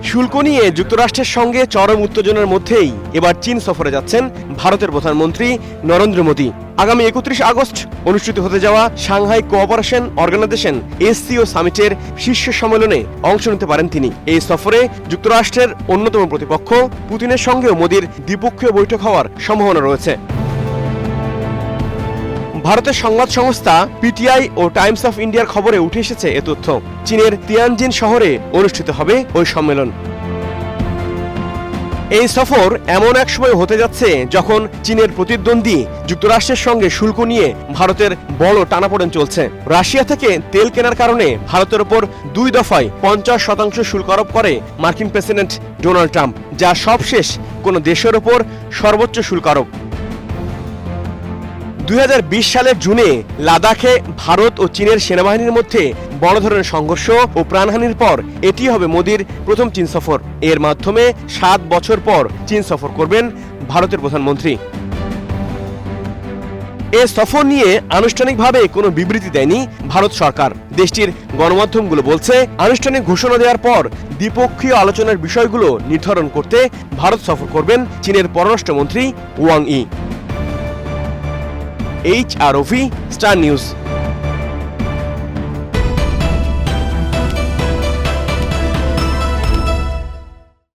শুল্ক নিয়ে যুক্তরাষ্ট্রের সঙ্গে চরম উত্তেজনার মধ্যেই এবার চীন সফরে যাচ্ছেন ভারতের প্রধানমন্ত্রী নরেন্দ্র মোদী। আগামী 31 আগস্ট অনুষ্ঠিত হতে যাওয়া সাংহাই কোঅপারেশন অর্গানাইজেশন SCO সামিটের শীর্ষ সম্মেলনে অংশ নিতে পারেন তিনি। এই সফরে যুক্তরাষ্ট্রের অন্যতম প্রতিপক্ষ পুতিনের সঙ্গেও মোদীর দ্বিপক্ষীয় বৈঠক হওয়ার সম্ভাবনা রয়েছে। ভারতের সংবাদ সংস্থা PTI ও টাইমস অফ ইন্ডিয়ার খবরে উঠে এসেছে এ তথ্য। চীনের তিয়ানজিন শহরে অনুষ্ঠিত হবে ওই সম্মেলন। এই সফর এমন এক সময় হতে যাচ্ছে যখন চীনের প্রতিদ্বন্দ্বী যুক্তরাষ্ট্রের সঙ্গে শুল্ক নিয়ে ভারতের বড় টানাপোড়েন চলছে। রাশিয়া থেকে তেল কেনার কারণে ভারতের ওপর 2 দফায় 50% শুল্ক আরোপ করে মার্কিন প্রেসিডেন্ট ডোনাল্ড ট্রাম্প, যা সবশেষ কোনো দেশের ওপর সর্বোচ্চ শুল্ক আরোপ। 2020 সালের জুনে লাদাখে ভারত ও চীনের সেনাবাহিনীর মধ্যে বড় ধরনের সংঘর্ষ ও প্রাণহানির পর এটি হবে মোদীর প্রথম চীন সফর। এর মাধ্যমে 7 বছর পর চীন সফর করবেন ভারতের প্রধানমন্ত্রী। এ সফর নিয়ে আনুষ্ঠানিকভাবে কোনো বিবৃতি দেয়নি ভারত সরকার। দেশটির গণমাধ্যমগুলো বলছে, আনুষ্ঠানিক ঘোষণা দেওয়ার পর দ্বিপক্ষীয় আলোচনার বিষয়গুলো নির্ধারণ করতে ভারত সফর করবেন চীনের পররাষ্ট্রমন্ত্রী Wang Yi. HROV star news.